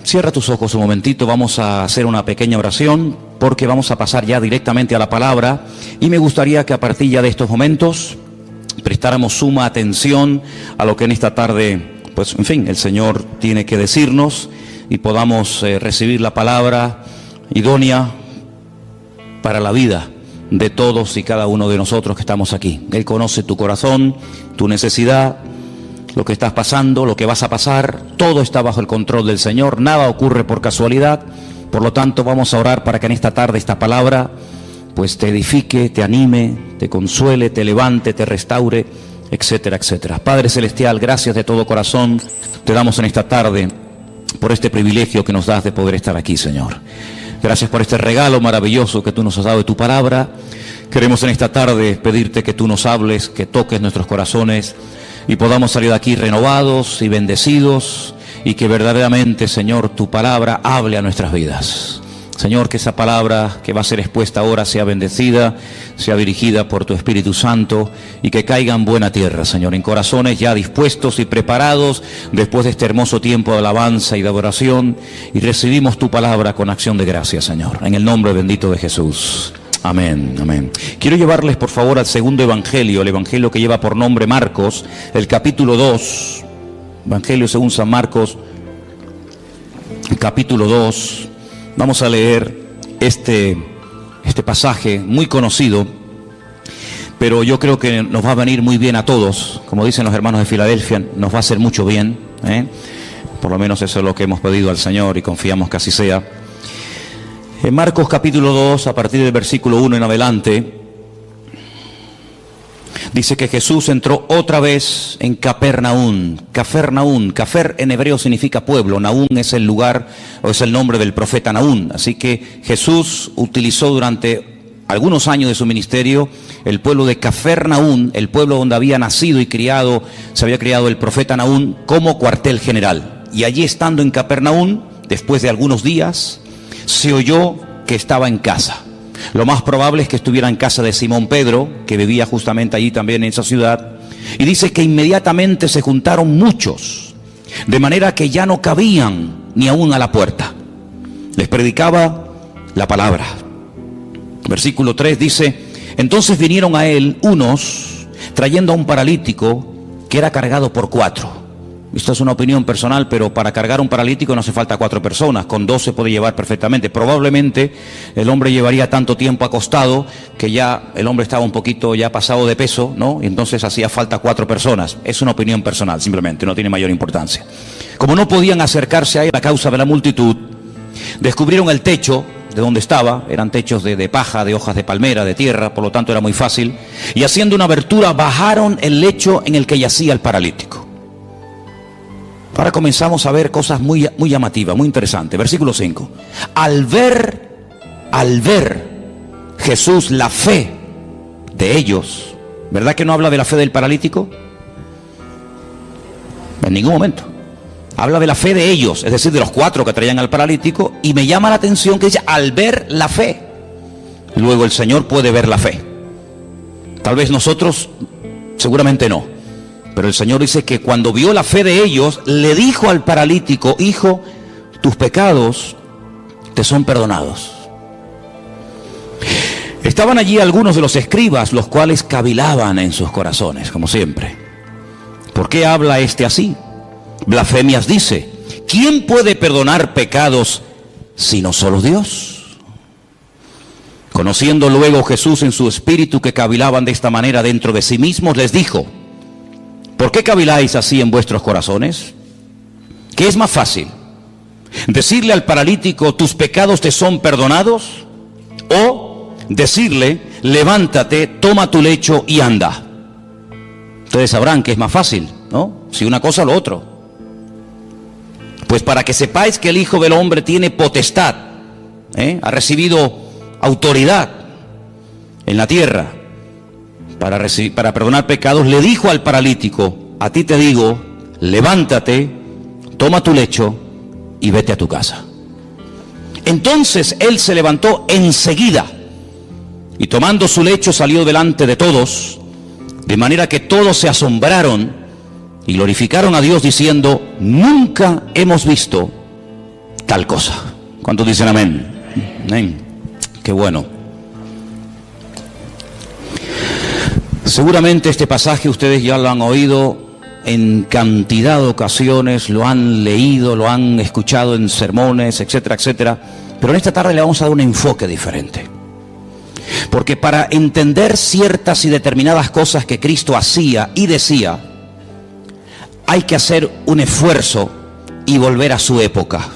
Cierra tus ojos un momentito, vamos a hacer una pequeña oración porque vamos a pasar ya directamente a la palabra y me gustaría que a partir ya de estos momentos prestáramos suma atención a lo que en esta tarde, pues en fin, el Señor tiene que decirnos y podamos recibir la palabra idónea para la vida de todos y cada uno de nosotros que estamos aquí. Él conoce tu corazón, tu necesidad, lo que estás pasando, lo que vas a pasar, todo está bajo el control del Señor, nada ocurre por casualidad. Por lo tanto, vamos a orar para que en esta tarde esta palabra pues te edifique, te anime, te consuele, te levante, te restaure, etcétera, etcétera. Padre Celestial, gracias de todo corazón te damos en esta tarde por este privilegio que nos das de poder estar aquí, Señor. Gracias por este regalo maravilloso que tú nos has dado de tu palabra. Queremos en esta tarde pedirte que tú nos hables, que toques nuestros corazones y podamos salir de aquí renovados y bendecidos y que verdaderamente, Señor, tu palabra hable a nuestras vidas. Señor, que esa palabra que va a ser expuesta ahora sea bendecida, sea dirigida por tu Espíritu Santo y que caiga en buena tierra, Señor, en corazones ya dispuestos y preparados después de este hermoso tiempo de alabanza y de adoración, y recibimos tu palabra con acción de gracias, Señor, en el nombre bendito de Jesús. Amén, amén. Quiero llevarles por favor al segundo evangelio, el evangelio que lleva por nombre Marcos, el capítulo 2, evangelio según San Marcos, el capítulo 2. Vamos a leer este pasaje muy conocido, pero yo creo que nos va a venir muy bien a todos. Como dicen los hermanos de Filadelfia, nos va a hacer mucho bien, Por lo menos eso es lo que hemos pedido al Señor y confiamos que así sea. En Marcos capítulo 2, a partir del versículo 1 en adelante, dice que Jesús entró otra vez en Capernaum. Capernaum, Cafer en hebreo significa pueblo, Naúm es el lugar o es el nombre del profeta Naúm. Así que Jesús utilizó durante algunos años de su ministerio el pueblo de Capernaum, el pueblo donde había nacido y se había criado el profeta Naúm, como cuartel general. Y allí, estando en Capernaum, después de algunos días, se oyó que estaba en casa. Lo más probable es que estuviera en casa de Simón Pedro, que vivía justamente allí también en esa ciudad. Y dice que inmediatamente se juntaron muchos, de manera que ya no cabían ni aún a la puerta. Les predicaba la palabra. Versículo 3 dice: entonces vinieron a él unos trayendo a un paralítico que era cargado por 4. Esto es una opinión personal, pero para cargar un paralítico no hace falta 4 personas, con 2 se puede llevar perfectamente. Probablemente el hombre llevaría tanto tiempo acostado que ya el hombre estaba un poquito ya pasado de peso, ¿no? Y entonces hacía falta 4 personas. Es una opinión personal, simplemente, no tiene mayor importancia. Como no podían acercarse a él a causa de la multitud, descubrieron el techo de donde estaba. Eran techos de paja, de hojas de palmera, de tierra, por lo tanto era muy fácil. Y haciendo una abertura bajaron el lecho en el que yacía el paralítico. Ahora comenzamos a ver cosas muy llamativas, muy interesantes. Versículo 5. Al ver Jesús la fe de ellos, ¿verdad que no habla de la fe del paralítico? En ningún momento. Habla de la fe de ellos, es decir, de los 4 que traían al paralítico, y me llama la atención que dice al ver la fe. Luego el Señor puede ver la fe. Tal vez nosotros, seguramente no. Pero el Señor dice que cuando vio la fe de ellos, le dijo al paralítico: hijo, tus pecados te son perdonados. Estaban allí algunos de los escribas, los cuales cavilaban en sus corazones, como siempre. ¿Por qué habla este así? Blasfemias dice. ¿Quién puede perdonar pecados sino solo Dios? Conociendo luego Jesús en su espíritu que cavilaban de esta manera dentro de sí mismos, les dijo: ¿por qué caviláis así en vuestros corazones? ¿Qué es más fácil? ¿Decirle al paralítico: tus pecados te son perdonados? ¿O decirle: levántate, toma tu lecho y anda? Ustedes sabrán que es más fácil, ¿no? Si una cosa o lo otro. Pues para que sepáis que el Hijo del Hombre tiene potestad, ha recibido autoridad en la tierra para perdonar pecados, le dijo al paralítico: a ti te digo, levántate, toma tu lecho y vete a tu casa. Entonces él se levantó enseguida y tomando su lecho salió delante de todos, de manera que todos se asombraron y glorificaron a Dios diciendo: nunca hemos visto tal cosa. ¿Cuántos dicen amén? Amén. Qué bueno. Seguramente este pasaje ustedes ya lo han oído en cantidad de ocasiones, lo han leído, lo han escuchado en sermones, etcétera, etcétera. Pero en esta tarde le vamos a dar un enfoque diferente. Porque para entender ciertas y determinadas cosas que Cristo hacía y decía, hay que hacer un esfuerzo y volver a su época.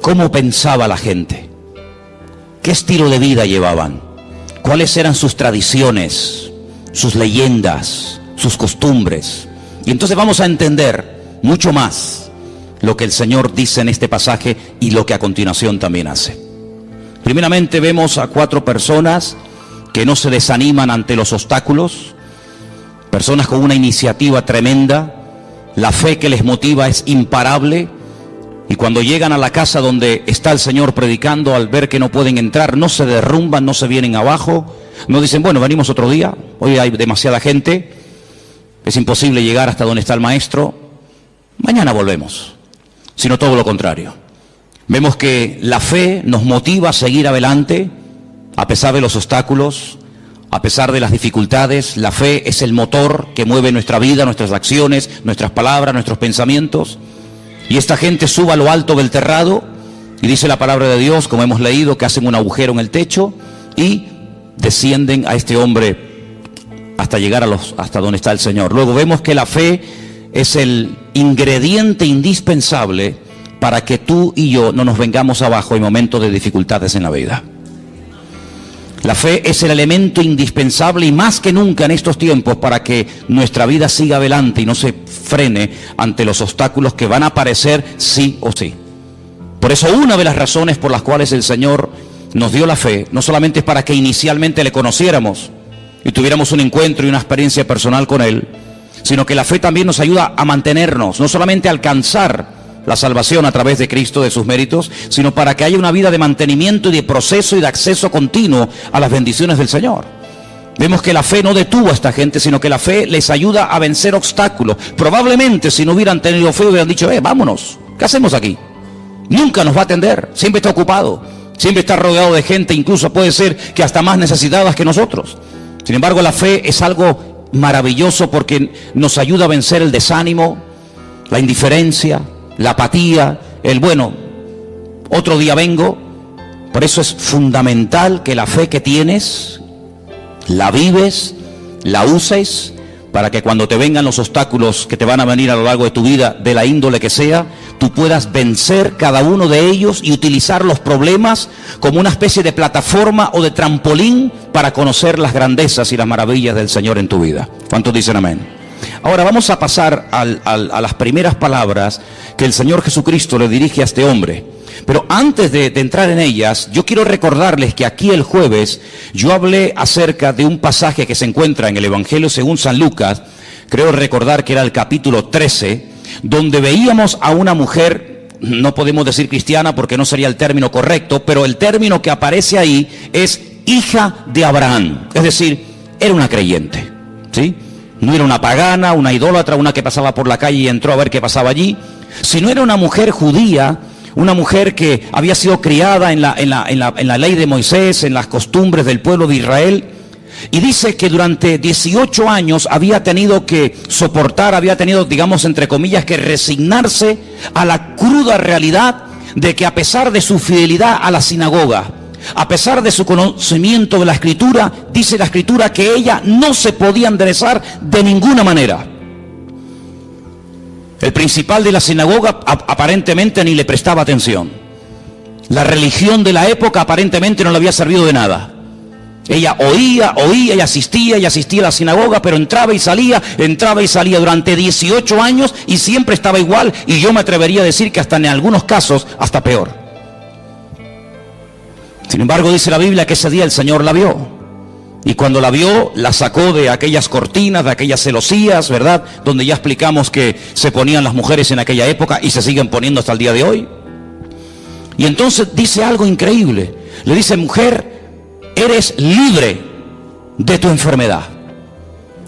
¿Cómo pensaba la gente? ¿Qué estilo de vida llevaban? ¿Cuáles eran sus tradiciones, sus leyendas, sus costumbres? Y entonces vamos a entender mucho más lo que el Señor dice en este pasaje y lo que a continuación también hace. Primeramente vemos a 4 personas que no se desaniman ante los obstáculos, personas con una iniciativa tremenda, la fe que les motiva es imparable, y cuando llegan a la casa donde está el Señor predicando, al ver que no pueden entrar, no se derrumban, no se vienen abajo, no dicen, bueno, venimos otro día, hoy hay demasiada gente, es imposible llegar hasta donde está el maestro, mañana volvemos, sino todo lo contrario. Vemos que la fe nos motiva a seguir adelante, a pesar de los obstáculos, a pesar de las dificultades. La fe es el motor que mueve nuestra vida, nuestras acciones, nuestras palabras, nuestros pensamientos. Y esta gente sube a lo alto del terrado, y dice la palabra de Dios, como hemos leído, que hacen un agujero en el techo, y descienden a este hombre hasta llegar hasta donde está el Señor. Luego vemos que la fe es el ingrediente indispensable para que tú y yo no nos vengamos abajo en momentos de dificultades en la vida. La fe es el elemento indispensable y más que nunca en estos tiempos para que nuestra vida siga adelante y no se frene ante los obstáculos que van a aparecer sí o sí. Por eso una de las razones por las cuales el Señor nos dio la fe, no solamente es para que inicialmente le conociéramos y tuviéramos un encuentro y una experiencia personal con Él, sino que la fe también nos ayuda a mantenernos, no solamente a alcanzar la salvación a través de Cristo, de sus méritos, sino para que haya una vida de mantenimiento y de proceso y de acceso continuo a las bendiciones del Señor. Vemos que la fe no detuvo a esta gente, sino que la fe les ayuda a vencer obstáculos. Probablemente si no hubieran tenido fe hubieran dicho, vámonos, ¿qué hacemos aquí? Nunca nos va a atender, siempre está ocupado, siempre está rodeado de gente, incluso puede ser que hasta más necesitadas que nosotros. Sin embargo, la fe es algo maravilloso porque nos ayuda a vencer el desánimo, la indiferencia, la apatía, el bueno, otro día vengo. Por eso es fundamental que la fe que tienes, la vives, la uses, para que cuando te vengan los obstáculos que te van a venir a lo largo de tu vida, de la índole que sea, tú puedas vencer cada uno de ellos y utilizar los problemas como una especie de plataforma o de trampolín para conocer las grandezas y las maravillas del Señor en tu vida. ¿Cuántos dicen amén? Ahora vamos a pasar a las primeras palabras que el Señor Jesucristo le dirige a este hombre. Pero antes de entrar en ellas, yo quiero recordarles que aquí el jueves yo hablé acerca de un pasaje que se encuentra en el Evangelio según San Lucas, creo recordar que era el capítulo 13, donde veíamos a una mujer, no podemos decir cristiana porque no sería el término correcto, pero el término que aparece ahí es hija de Abraham, es decir, era una creyente, ¿sí? No era una pagana, una idólatra, una que pasaba por la calle y entró a ver qué pasaba allí, sino era una mujer judía, una mujer que había sido criada en la ley de Moisés, en las costumbres del pueblo de Israel, y dice que durante 18 años había tenido que soportar, había tenido, digamos, entre comillas, que resignarse a la cruda realidad de que a pesar de su fidelidad a la sinagoga, a pesar de su conocimiento de la Escritura, dice la Escritura que ella no se podía enderezar de ninguna manera. El principal de la sinagoga aparentemente ni le prestaba atención. La religión de la época aparentemente no le había servido de nada. Ella oía y asistía a la sinagoga, pero entraba y salía durante 18 años y siempre estaba igual, y yo me atrevería a decir que hasta en algunos casos hasta peor. Sin embargo, dice la Biblia que ese día el Señor la vio. Y cuando la vio, la sacó de aquellas cortinas, de aquellas celosías, ¿verdad? Donde ya explicamos que se ponían las mujeres en aquella época y se siguen poniendo hasta el día de hoy. Y entonces dice algo increíble. Le dice, mujer, eres libre de tu enfermedad.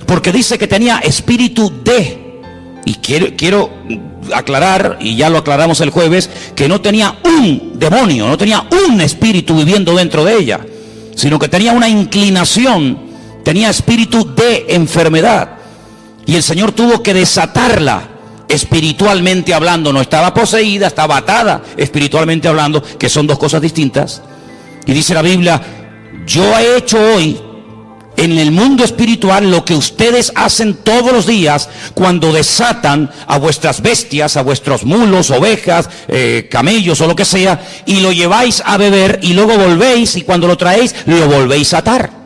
Porque dice que tenía espíritu de Y quiero aclarar, y ya lo aclaramos el jueves, que no tenía un demonio, no tenía un espíritu viviendo dentro de ella, sino que tenía una inclinación, tenía espíritu de enfermedad. Y el Señor tuvo que desatarla espiritualmente hablando. No estaba poseída, estaba atada espiritualmente hablando, que son dos cosas distintas. Y dice la Biblia: yo he hecho hoy en el mundo espiritual lo que ustedes hacen todos los días cuando desatan a vuestras bestias, a vuestros mulos, ovejas, camellos o lo que sea, y lo lleváis a beber y luego volvéis, y cuando lo traéis lo volvéis a atar.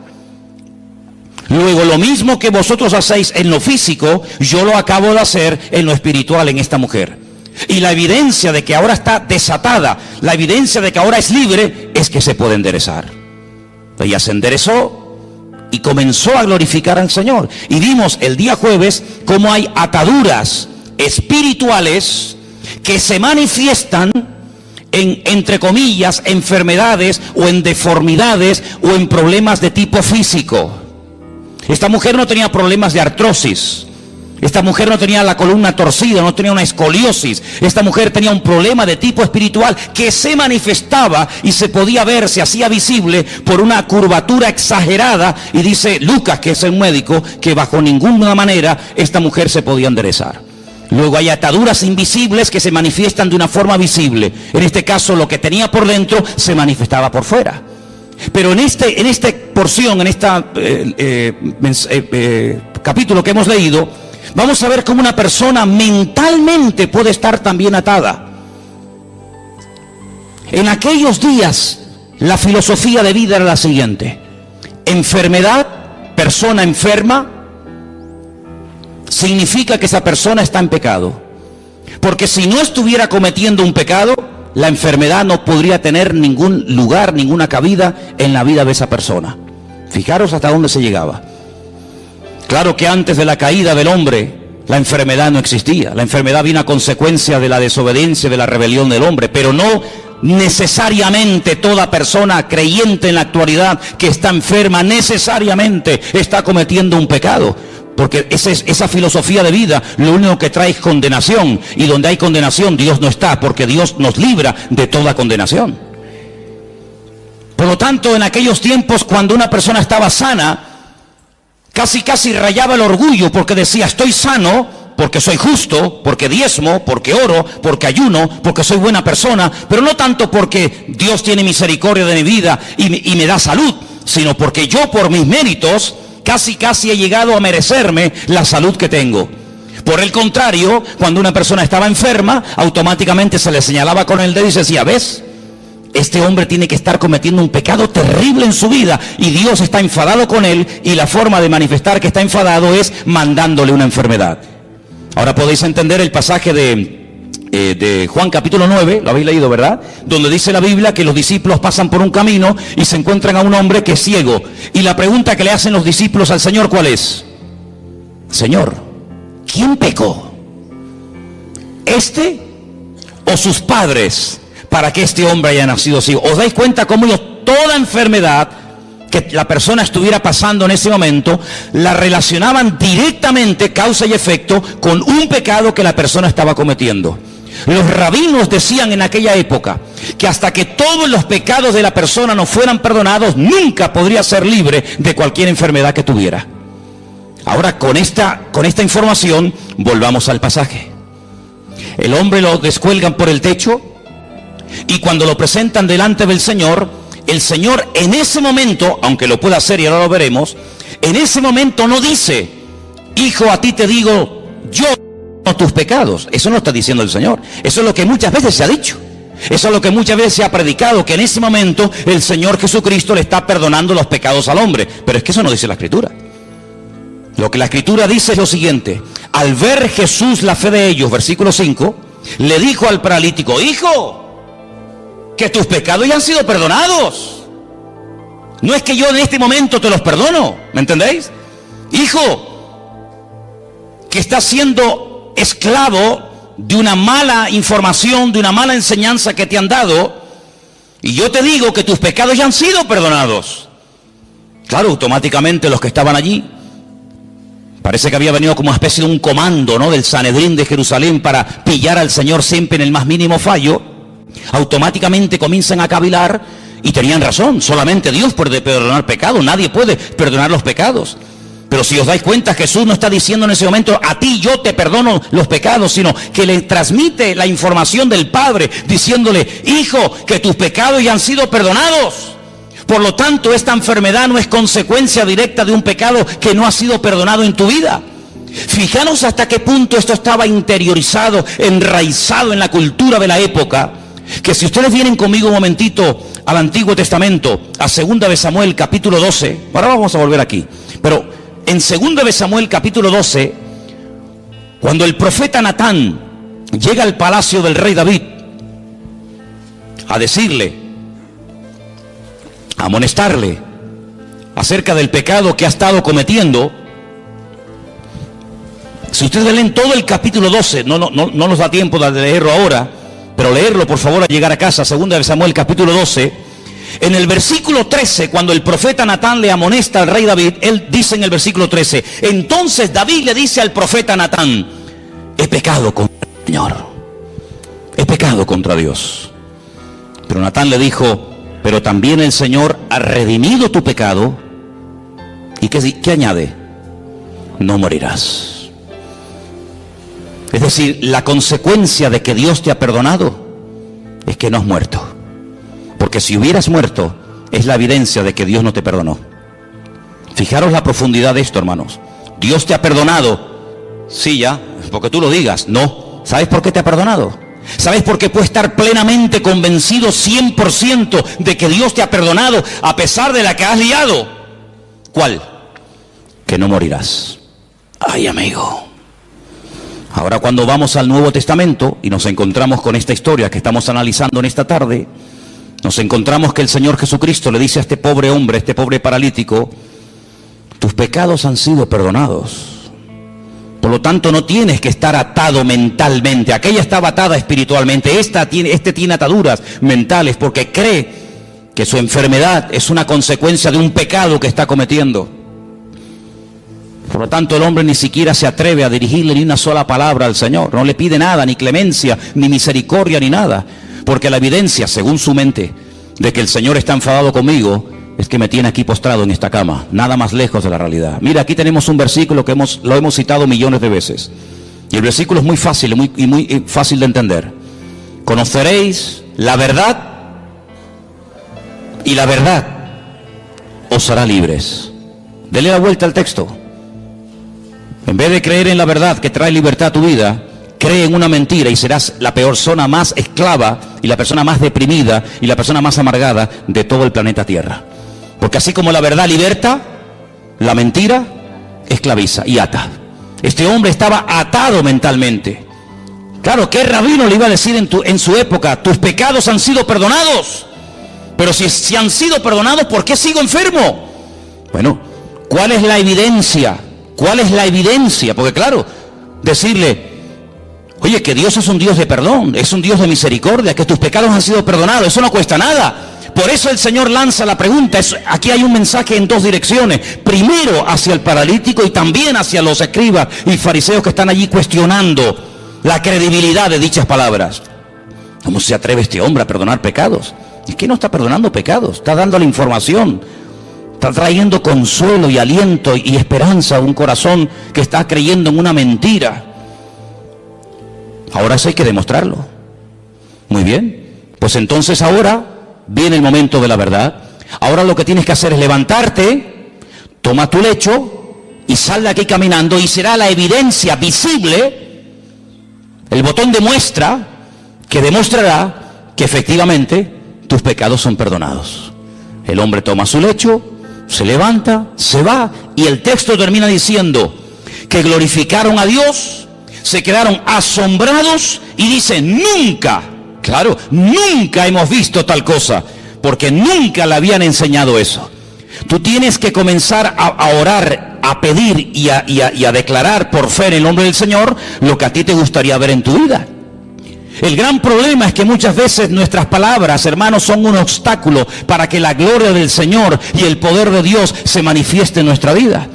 Luego, lo mismo que vosotros hacéis en lo físico, yo lo acabo de hacer en lo espiritual en esta mujer. Y la evidencia de que ahora está desatada, la evidencia de que ahora es libre, es que se puede enderezar. Ella se enderezó y comenzó a glorificar al Señor. Y vimos el día jueves cómo hay ataduras espirituales que se manifiestan en, entre comillas, enfermedades o en deformidades o en problemas de tipo físico. Esta mujer no tenía problemas de artrosis. Esta mujer no tenía la columna torcida, no tenía una escoliosis. Esta mujer tenía un problema de tipo espiritual que se manifestaba y se podía ver, se hacía visible por una curvatura exagerada. Y dice Lucas, que es un médico, que bajo ninguna manera esta mujer se podía enderezar. Luego hay ataduras invisibles que se manifiestan de una forma visible. En este caso, lo que tenía por dentro se manifestaba por fuera. Pero en esta porción, en este capítulo que hemos leído, vamos a ver cómo una persona mentalmente puede estar también atada. En aquellos días, la filosofía de vida era la siguiente: enfermedad, persona enferma, significa que esa persona está en pecado. Porque si no estuviera cometiendo un pecado, la enfermedad no podría tener ningún lugar, ninguna cabida en la vida de esa persona. Fijaros hasta dónde se llegaba. Claro que antes de la caída del hombre, la enfermedad no existía. La enfermedad vino a consecuencia de la desobediencia, de la rebelión del hombre. Pero no necesariamente toda persona creyente en la actualidad que está enferma necesariamente está cometiendo un pecado. Porque esa filosofía de vida lo único que trae es condenación. Y donde hay condenación, Dios no está, porque Dios nos libra de toda condenación. Por lo tanto, en aquellos tiempos, cuando una persona estaba sana, casi rayaba el orgullo, porque decía: estoy sano porque soy justo, porque diezmo, porque oro, porque ayuno, porque soy buena persona, pero no tanto porque Dios tiene misericordia de mi vida y me da salud, sino porque yo, por mis méritos, casi he llegado a merecerme la salud que tengo. Por el contrario, cuando una persona estaba enferma, automáticamente se le señalaba con el dedo y se decía: ¿ves? Este hombre tiene que estar cometiendo un pecado terrible en su vida y Dios está enfadado con él, y la forma de manifestar que está enfadado es mandándole una enfermedad. Ahora podéis entender el pasaje de Juan capítulo 9, lo habéis leído, ¿verdad? Donde dice la Biblia que los discípulos pasan por un camino y se encuentran a un hombre que es ciego. Y la pregunta que le hacen los discípulos al Señor, ¿cuál es? Señor, ¿quién pecó? ¿Este o sus padres, para que este hombre haya nacido ciego? ¿Os dais cuenta cómo ellos, toda enfermedad que la persona estuviera pasando en ese momento, la relacionaban directamente, causa y efecto, con un pecado que la persona estaba cometiendo? Los rabinos decían en aquella época que hasta que todos los pecados de la persona no fueran perdonados, nunca podría ser libre de cualquier enfermedad que tuviera. Ahora, con esta información, volvamos al pasaje. El hombre lo descuelgan por el techo, y cuando lo presentan delante del Señor, el Señor en ese momento, aunque lo pueda hacer y ahora lo veremos, en ese momento no dice: hijo, a ti te digo yo tus pecados. Eso no está diciendo el Señor. Eso es lo que muchas veces se ha dicho. Eso es lo que muchas veces se ha predicado, que en ese momento el Señor Jesucristo le está perdonando los pecados al hombre. Pero es que eso no dice la Escritura. Lo que la Escritura dice es lo siguiente: al ver Jesús la fe de ellos, versículo 5, le dijo al paralítico: hijo, que tus pecados ya han sido perdonados. No es que yo en este momento te los perdono, ¿me entendéis? Hijo, que estás siendo esclavo de una mala información, de una mala enseñanza que te han dado, y yo te digo que tus pecados ya han sido perdonados. Claro, automáticamente los que estaban allí, Parece que había venido como una especie de un comando, ¿no?, del Sanedrín de Jerusalén para pillar al Señor siempre en el más mínimo fallo. Automáticamente comienzan a cavilar y tenían razón. Solamente Dios puede perdonar pecados, nadie puede perdonar los pecados. Pero si os dais cuenta, Jesús no está diciendo en ese momento, a ti yo te perdono los pecados, sino que le transmite la información del Padre, diciéndole, hijo, que tus pecados ya han sido perdonados. Por lo tanto, esta enfermedad no es consecuencia directa de un pecado que no ha sido perdonado en tu vida. Fijaros hasta qué punto esto estaba interiorizado, enraizado en la cultura de la época, que si ustedes vienen conmigo un momentito al Antiguo Testamento, a 2 de Samuel capítulo 12, ahora vamos a volver aquí, pero en 2 de Samuel capítulo 12, cuando el profeta Natán llega al palacio del rey David a decirle, a amonestarle acerca del pecado que ha estado cometiendo, si ustedes leen todo el capítulo 12, no nos da tiempo de leerlo ahora, pero leerlo por favor al llegar a casa, 2 de Samuel capítulo 12, en el versículo 13, cuando el profeta Natán le amonesta al rey David, él dice en el versículo 13, entonces David le dice al profeta Natán, he pecado contra el Señor, he pecado contra Dios. Pero Natán le dijo, pero también el Señor ha redimido tu pecado. ¿Y qué añade? No morirás. Es decir, la consecuencia de que Dios te ha perdonado es que no has muerto. Porque si hubieras muerto, es la evidencia de que Dios no te perdonó. Fijaros la profundidad de esto, hermanos. Dios te ha perdonado. Sí, ya, porque tú lo digas. No. ¿Sabes por qué te ha perdonado? ¿Sabes por qué puedes estar plenamente convencido 100% de que Dios te ha perdonado a pesar de la que has liado? ¿Cuál? Que no morirás. Ay, amigo. Ahora cuando vamos al Nuevo Testamento y nos encontramos con esta historia que estamos analizando en esta tarde, nos encontramos que el Señor Jesucristo le dice a este pobre hombre, a este pobre paralítico, tus pecados han sido perdonados. Por lo tanto, no tienes que estar atado mentalmente. Aquella estaba atada espiritualmente. Este tiene ataduras mentales porque cree que su enfermedad es una consecuencia de un pecado que está cometiendo. Por lo tanto, el hombre ni siquiera se atreve a dirigirle ni una sola palabra al Señor. No le pide nada, ni clemencia, ni misericordia, ni nada. Porque la evidencia, según su mente, de que el Señor está enfadado conmigo, es que me tiene aquí postrado en esta cama, nada más lejos de la realidad. Mira, aquí tenemos un versículo que lo hemos citado millones de veces. Y el versículo es muy fácil y muy fácil de entender. Conoceréis la verdad y la verdad os hará libres. Dele la vuelta al texto. En vez de creer en la verdad que trae libertad a tu vida, cree en una mentira y serás la persona más esclava y la persona más deprimida y la persona más amargada de todo el planeta Tierra. Porque así como la verdad liberta, la mentira esclaviza y ata. Este hombre estaba atado mentalmente. Claro, ¿qué rabino le iba a decir en su época? Tus pecados han sido perdonados. Pero si han sido perdonados, ¿por qué sigo enfermo? Bueno, ¿cuál es la evidencia? ¿Cuál es la evidencia? Porque claro, decirle, oye, que Dios es un Dios de perdón, es un Dios de misericordia, que tus pecados han sido perdonados, eso no cuesta nada. Por eso el Señor lanza la pregunta. Aquí hay un mensaje en dos direcciones. Primero hacia el paralítico y también hacia los escribas y fariseos que están allí cuestionando la credibilidad de dichas palabras. ¿Cómo se atreve este hombre a perdonar pecados? Es que no está perdonando pecados, está dando la información. Está trayendo consuelo y aliento y esperanza a un corazón que está creyendo en una mentira. Ahora eso hay que demostrarlo. Muy bien. Pues entonces ahora viene el momento de la verdad. Ahora lo que tienes que hacer es levantarte, toma tu lecho y sal de aquí caminando y será la evidencia visible, el botón de muestra que demostrará que efectivamente tus pecados son perdonados. El hombre toma su lecho, se levanta, se va y el texto termina diciendo que glorificaron a Dios, se quedaron asombrados y dicen nunca. Claro, nunca hemos visto tal cosa, porque nunca le habían enseñado eso. Tú tienes que comenzar a orar, a pedir y a declarar por fe en el nombre del Señor lo que a ti te gustaría ver en tu vida. El gran problema es que muchas veces nuestras palabras, hermanos, son un obstáculo para que la gloria del Señor y el poder de Dios se manifieste en nuestra vida.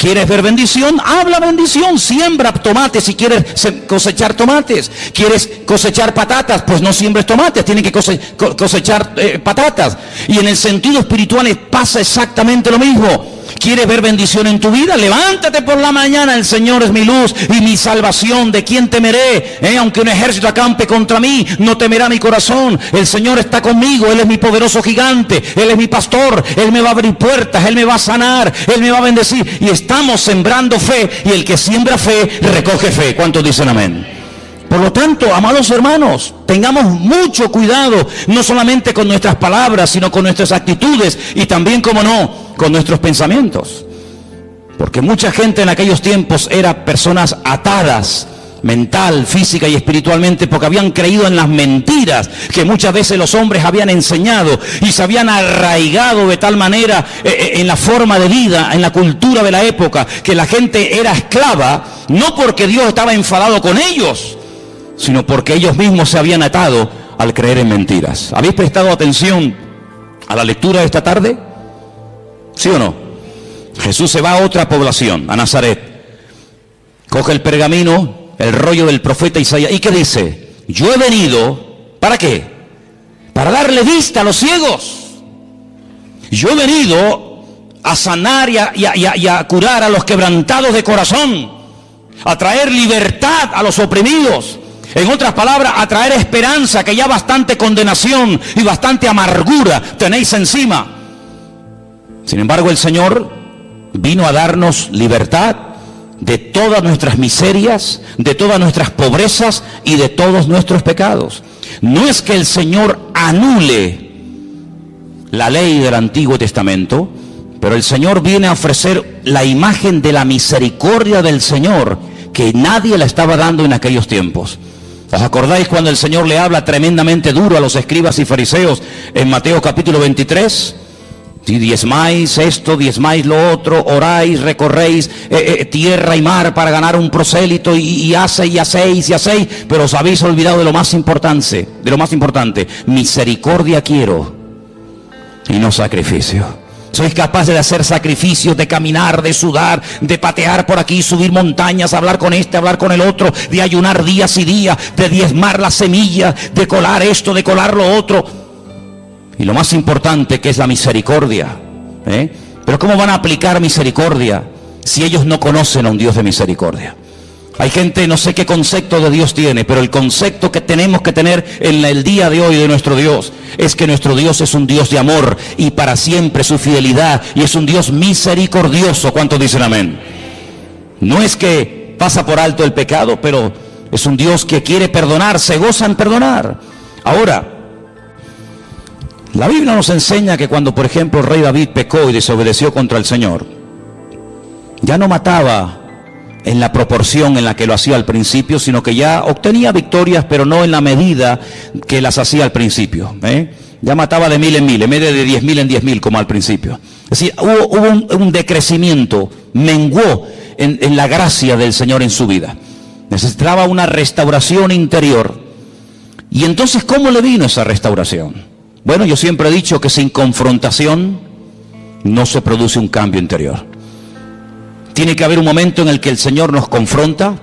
¿Quieres ver bendición? Habla bendición. Siembra tomates si quieres cosechar tomates. ¿Quieres cosechar patatas? Pues no siembres tomates, tienes que cosechar patatas. Y en el sentido espiritual pasa exactamente lo mismo. ¿Quieres ver bendición en tu vida? Levántate por la mañana. El Señor es mi luz y mi salvación. ¿De quién temeré? Aunque un ejército acampe contra mí, no temerá mi corazón. El Señor está conmigo. Él es mi poderoso gigante. Él es mi pastor. Él me va a abrir puertas. Él me va a sanar. Él me va a bendecir. Y estamos sembrando fe. Y el que siembra fe, recoge fe. ¿Cuántos dicen amén? Por lo tanto, amados hermanos, tengamos mucho cuidado, no solamente con nuestras palabras, sino con nuestras actitudes y también, como no, con nuestros pensamientos. Porque mucha gente en aquellos tiempos era personas atadas, mental, física y espiritualmente, porque habían creído en las mentiras que muchas veces los hombres habían enseñado y se habían arraigado de tal manera en la forma de vida, en la cultura de la época, que la gente era esclava, no porque Dios estaba enfadado con ellos, sino porque ellos mismos se habían atado al creer en mentiras. ¿Habéis prestado atención a la lectura de esta tarde? ¿Sí o no? Jesús se va a otra población, a Nazaret. Coge el pergamino, el rollo del profeta Isaías. ¿Y qué dice? Yo he venido, ¿para qué? Para darle vista a los ciegos. Yo he venido a sanar y a curar a los quebrantados de corazón, a traer libertad a los oprimidos. En otras palabras, a traer esperanza, que ya bastante condenación y bastante amargura tenéis encima. Sin embargo, el Señor vino a darnos libertad de todas nuestras miserias, de todas nuestras pobrezas y de todos nuestros pecados. No es que el Señor anule la ley del Antiguo Testamento, pero el Señor viene a ofrecer la imagen de la misericordia del Señor, que nadie la estaba dando en aquellos tiempos. ¿Os acordáis cuando el Señor le habla tremendamente duro a los escribas y fariseos en Mateo capítulo 23? Si diezmáis esto, diezmáis lo otro, oráis, recorréis tierra y mar para ganar un prosélito y hacéis, pero os habéis olvidado de lo más importante, misericordia quiero y no sacrificio. Sois capaces de hacer sacrificios, de caminar, de sudar, de patear por aquí, subir montañas, hablar con este, hablar con el otro, de ayunar días y días, de diezmar la semilla, de colar esto, de colar lo otro. Y lo más importante, que es la misericordia. Pero ¿cómo van a aplicar misericordia si ellos no conocen a un Dios de misericordia? Hay gente, no sé qué concepto de Dios tiene, pero el concepto que tenemos que tener en el día de hoy de nuestro Dios es que nuestro Dios es un Dios de amor y para siempre su fidelidad, y es un Dios misericordioso. ¿Cuántos dicen amén? No es que pasa por alto el pecado, pero es un Dios que quiere perdonar, se goza en perdonar. Ahora, la Biblia nos enseña que cuando, por ejemplo, el rey David pecó y desobedeció contra el Señor, ya no mataba en la proporción en la que lo hacía al principio, sino que ya obtenía victorias, pero no en la medida que las hacía al principio. Ya mataba de 1000 en 1000, en vez de 10.000 en 10.000 como al principio. Es decir, hubo un decrecimiento, menguó en la gracia del Señor en su vida. Necesitaba una restauración interior. Y entonces, ¿cómo le vino esa restauración? Bueno, yo siempre he dicho que sin confrontación no se produce un cambio interior. Tiene que haber un momento en el que el Señor nos confronta,